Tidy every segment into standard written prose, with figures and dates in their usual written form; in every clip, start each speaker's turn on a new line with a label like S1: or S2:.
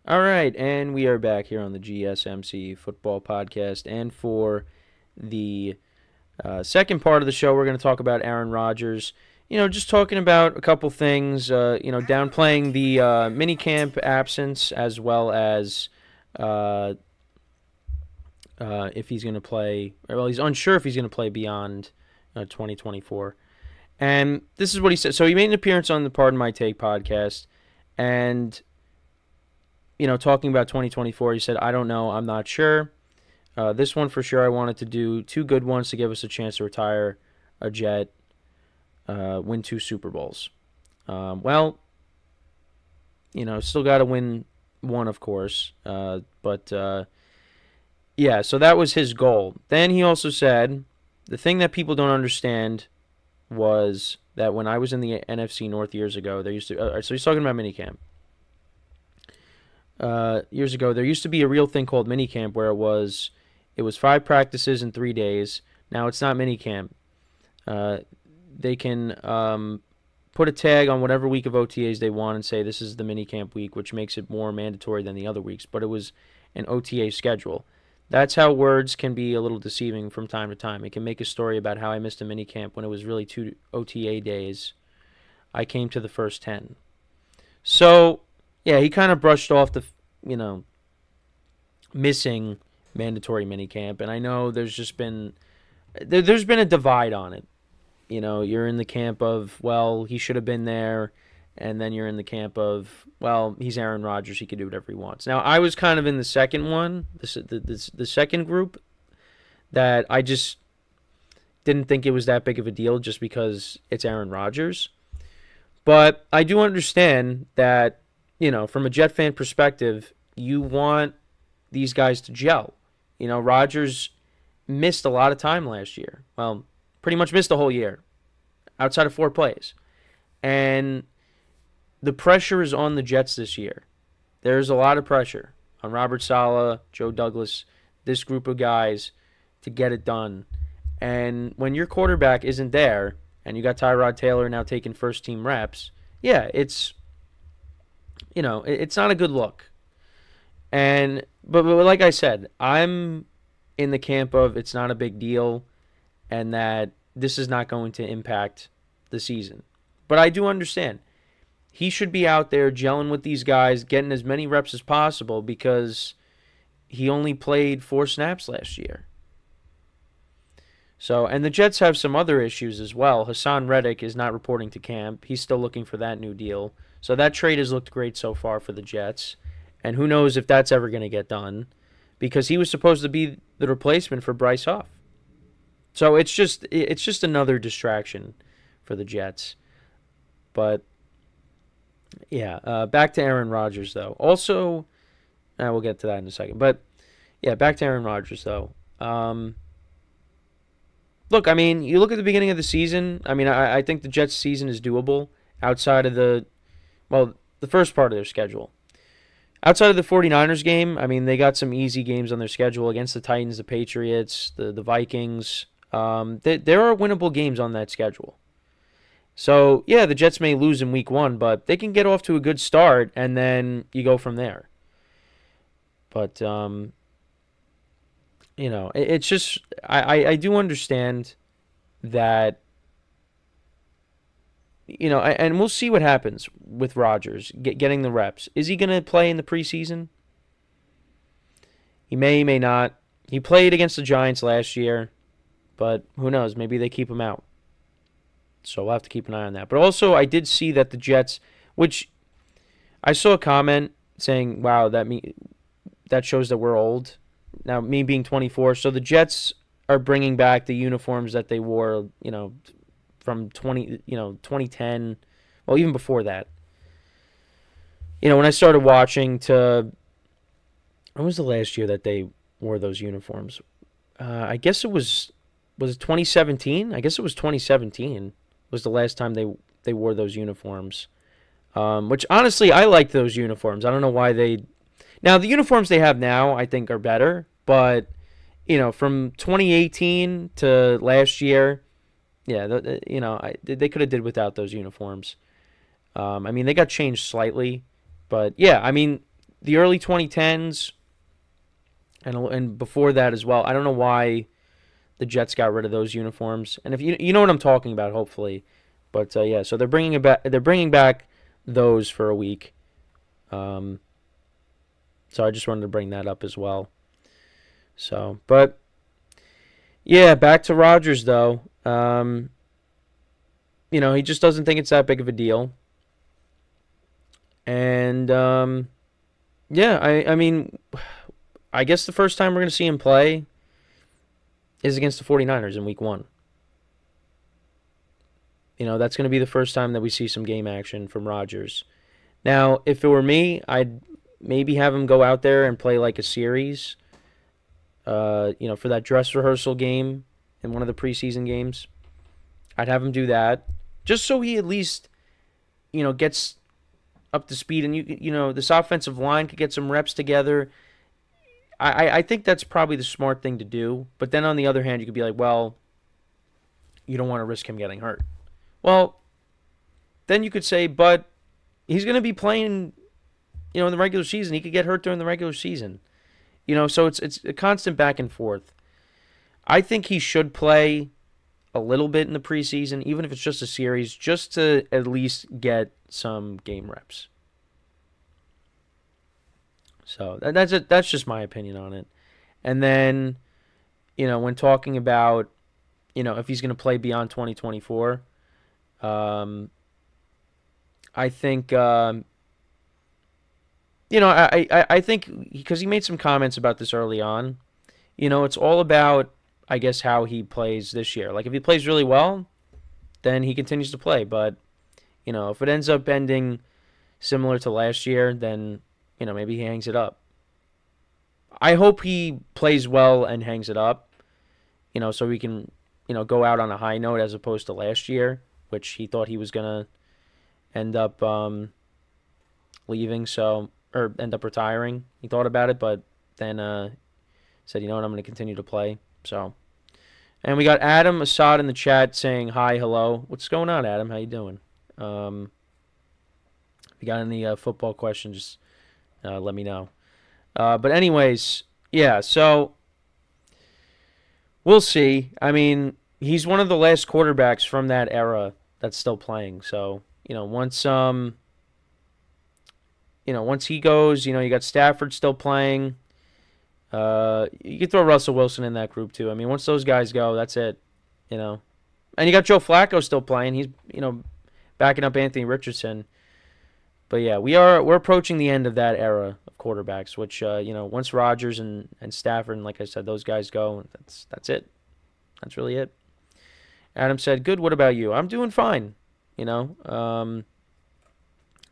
S1: All right, and we are back here on the GSMC Football Podcast. And for the second part of the show, we're going to talk about Aaron Rodgers. Just talking about a couple things, downplaying the minicamp absence as well as if he's going to play. Well, he's unsure if he's going to play beyond 2024. And this is what he said. So he made an appearance on the Pardon My Take podcast, and talking about 2024, he said, I don't know, I'm not sure. This one for sure I wanted to do 2 good ones to give us a chance to retire a Jet, win 2 Super Bowls. Still got to win 1, of course. So that was his goal. Then he also said, the thing that people don't understand was that when I was in the NFC North years ago, so he's talking about minicamp. Years ago, there used to be a real thing called minicamp where it was 5 practices in 3 days. Now it's not minicamp. They can put a tag on whatever week of OTAs they want and say this is the minicamp week, which makes it more mandatory than the other weeks. But it was an OTA schedule. That's how words can be a little deceiving from time to time. It can make a story about how I missed a minicamp when it was really 2 OTA days. I came to the first 10. So, yeah, he kind of brushed off the, missing mandatory minicamp. And I know there's been a divide on it. You're in the camp of, well, he should have been there. And then you're in the camp of, well, he's Aaron Rodgers. He can do whatever he wants. Now, I was kind of in the second one, the second group, that I just didn't think it was that big of a deal just because it's Aaron Rodgers. But I do understand that, from a Jet fan perspective, you want these guys to gel. Rodgers missed a lot of time last year. Well, pretty much missed the whole year, outside of 4 plays. And the pressure is on the Jets this year. There's a lot of pressure on Robert Saleh, Joe Douglas, this group of guys to get it done. And when your quarterback isn't there, and you got Tyrod Taylor now taking first-team reps, yeah, it's not a good look. But like I said, I'm in the camp of it's not a big deal and that this is not going to impact the season. But I do understand. He should be out there gelling with these guys, getting as many reps as possible because he only played 4 snaps last year. So, and the Jets have some other issues as well. Hassan Reddick is not reporting to camp. He's still looking for that new deal. So that trade has looked great so far for the Jets. And who knows if that's ever going to get done because he was supposed to be the replacement for Bryce Huff. So it's just another distraction for the Jets. But yeah, back to Aaron Rodgers, though. Also, we'll get to that in a second. But, yeah, back to Aaron Rodgers, though. Look, you look at the beginning of the season. I think the Jets' season is doable outside of the first part of their schedule. Outside of the 49ers game, they got some easy games on their schedule against the Titans, the Patriots, the Vikings. There are winnable games on that schedule. So, yeah, the Jets may lose in week 1, but they can get off to a good start, and then you go from there. But, it's just, I do understand that, and we'll see what happens with Rodgers getting the reps. Is he going to play in the preseason? He may not. He played against the Giants last year, but who knows? Maybe they keep him out. So we'll have to keep an eye on that. But also, I did see that the Jets, which I saw a comment saying, wow, that shows that we're old. Now, me being 24. So the Jets are bringing back the uniforms that they wore, from 2010. Well, even before that. When I started watching when was the last year that they wore those uniforms? I guess it was it 2017? I guess it was 2017. Was the last time they wore those uniforms. Which, honestly, I like those uniforms. I don't know why they... Now, the uniforms they have now, I think, are better. But, from 2018 to last year, yeah, they could have did without those uniforms. They got changed slightly. But, yeah, the early 2010s and before that as well, I don't know why the Jets got rid of those uniforms. And if you know what I'm talking about, hopefully. But yeah, so they're bringing it back. They're bringing back those for a week. So I just wanted to bring that up as well. So, but yeah, back to Rodgers though. He just doesn't think it's that big of a deal. And yeah, I mean, I guess the first time we're going to see him play is against the 49ers in week 1. That's going to be the first time that we see some game action from Rodgers. Now, if it were me, I'd maybe have him go out there and play like a series, for that dress rehearsal game in one of the preseason games. I'd have him do that just so he at least, gets up to speed, and this offensive line could get some reps together. I think that's probably the smart thing to do. But then on the other hand, you could be like, well, you don't want to risk him getting hurt. Well, then you could say, but he's going to be playing, in the regular season. He could get hurt during the regular season. So it's a constant back and forth. I think he should play a little bit in the preseason, even if it's just a series, just to at least get some game reps. So that's just my opinion on it. And then, when talking about, if he's going to play beyond 2024, I think, I think because he made some comments about this early on, it's all about, I guess, how he plays this year. Like, if he plays really well, then he continues to play. But, if it ends up ending similar to last year, then, maybe he hangs it up. I hope he plays well and hangs it up, so we can, go out on a high note as opposed to last year, which he thought he was going to end up leaving, or end up retiring. He thought about it, but then said, I'm going to continue to play. So, and we got Adam Assad in the chat saying hi, hello. What's going on, Adam? How you doing? If you got any football questions, just let me know. But anyways, yeah, so we'll see. I mean, he's one of the last quarterbacks from that era that's still playing. So, once he goes, you got Stafford still playing. You could throw Russell Wilson in that group too. I mean, once those guys go, that's it, And you got Joe Flacco still playing. He's, backing up Anthony Richardson. But yeah, we're approaching the end of that era of quarterbacks, which once Rodgers and Stafford and, like I said, those guys go, that's it. That's really it. Adam said, "Good. What about you?" I'm doing fine.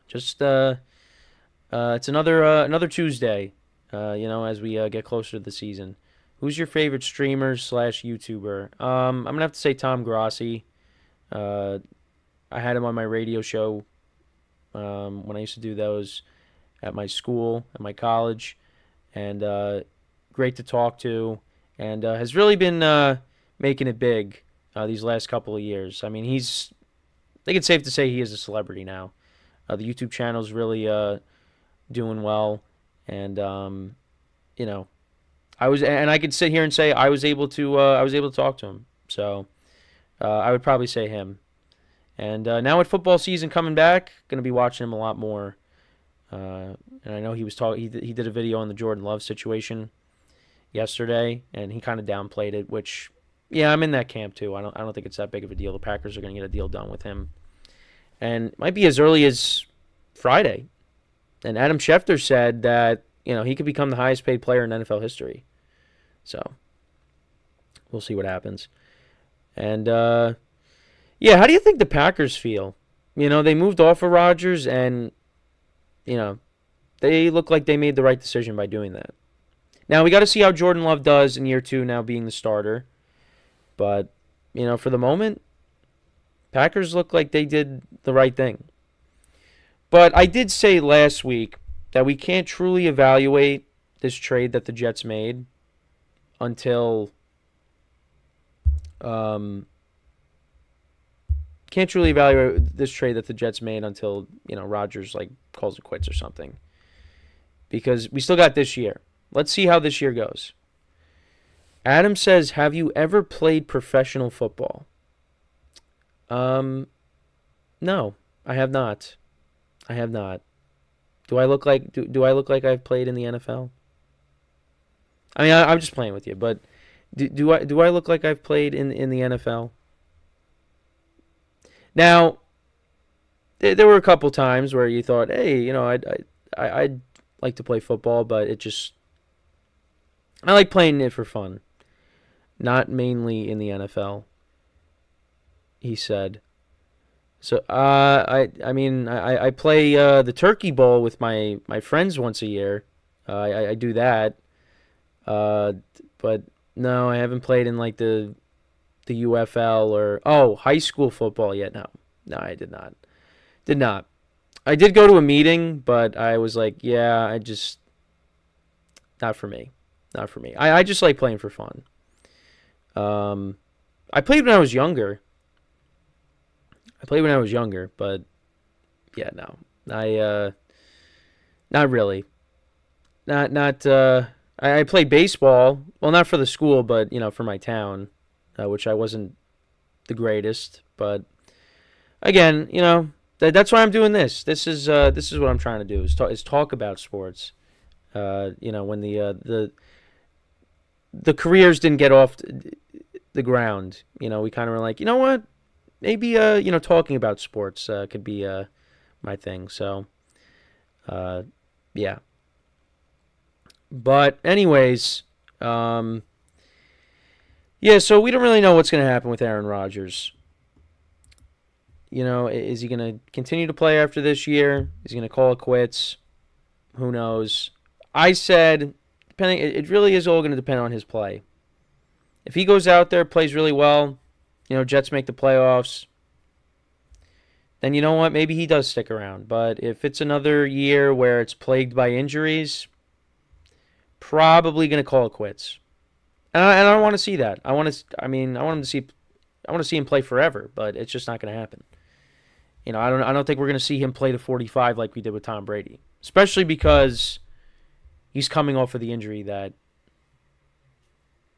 S1: Just it's another Tuesday. As we get closer to the season. Who's your favorite streamer / YouTuber? I'm gonna have to say Tom Grossi. I had him on my radio show when I used to do those at my school, at my college, and great to talk to, and has really been making it big these last couple of years. I mean, I think it's safe to say he is a celebrity now. The YouTube channel is really doing well, and I could sit here and say I was able to talk to him. So I would probably say him. And now with football season coming back, going to be watching him a lot more. And I know he was he did a video on the Jordan Love situation yesterday, and he kind of downplayed it. Which, yeah, I'm in that camp too. I don't think it's that big of a deal. The Packers are going to get a deal done with him, and it might be as early as Friday. And Adam Schefter said that he could become the highest paid player in NFL history. So we'll see what happens. And yeah, how do you think the Packers feel? They moved off of Rodgers, and they look like they made the right decision by doing that. Now we got to see how Jordan Love does in year 2 now being the starter. But for the moment, Packers look like they did the right thing. But I did say last week that we can't truly evaluate this trade that the Jets made until Rodgers calls it quits or something. because we still got this year. Let's see how this year goes. Adam says, have you ever played professional football? No, I have not. I have not. Do I look like do I look like I've played in the NFL? I mean, I'm just playing with you, but do I look like I've played in the NFL? Now, there were a couple times where you thought, hey, I'd like to play football, but I like playing it for fun, not mainly in the NFL. He said. So I play the Turkey Bowl with my friends once a year. I do that. But no, I haven't played in like the UFL or high school football yet. No, I did not. Did not. I did go to a meeting, but I was like, yeah, not for me. Not for me. I just like playing for fun. I played when I was younger. But yeah, no. Not really. I played baseball. Well, not for the school, but for my town, which I wasn't the greatest. But again, that's why I'm doing this. This is what I'm trying to do is talk about sports. When the careers didn't get off the ground, we kind of were like, you know what? Maybe talking about sports could be my thing. So yeah. But anyways, so we don't really know what's going to happen with Aaron Rodgers. Is he going to continue to play after this year? Is he going to call it quits? Who knows? I said, it really is all going to depend on his play. If he goes out there, plays really well, Jets make the playoffs, then you know what? Maybe he does stick around. But if it's another year where it's plagued by injuries, probably going to call it quits. And I don't want to see that. I want to see him play forever, but it's just not going to happen. I don't think we're going to see him play to 45 like we did with Tom Brady, especially because he's coming off of the injury that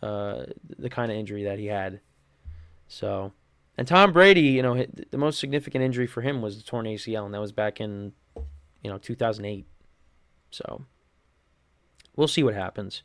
S1: the kind of injury that he had. So, and Tom Brady, the most significant injury for him was the torn ACL, and that was back in 2008. So, we'll see what happens.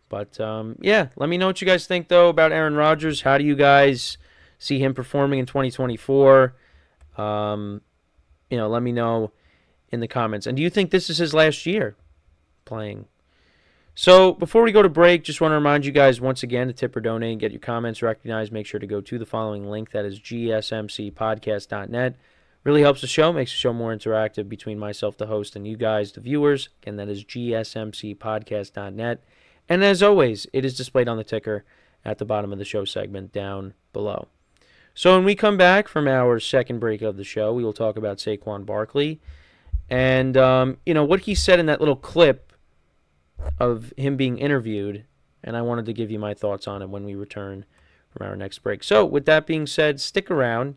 S1: But yeah, let me know what you guys think though about Aaron Rodgers. How do you guys see him performing in 2024? Let me know in the comments. And do you think this is his last year playing? So before we go to break, just want to remind you guys once again to tip or donate and get your comments recognized. Make sure to go to the following link. That is GSMCPodcast.net. Really helps the show, makes the show more interactive between myself, the host, and you guys, the viewers. Again, that is GSMCPodcast.net. And as always, it is displayed on the ticker at the bottom of the show segment down below. So when we come back from our second break of the show, we will talk about Saquon Barkley and, what he said in that little clip of him being interviewed, and I wanted to give you my thoughts on it when we return from our next break. So with that being said, stick around,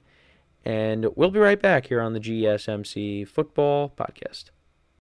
S1: and we'll be right back here on the GSMC Football Podcast.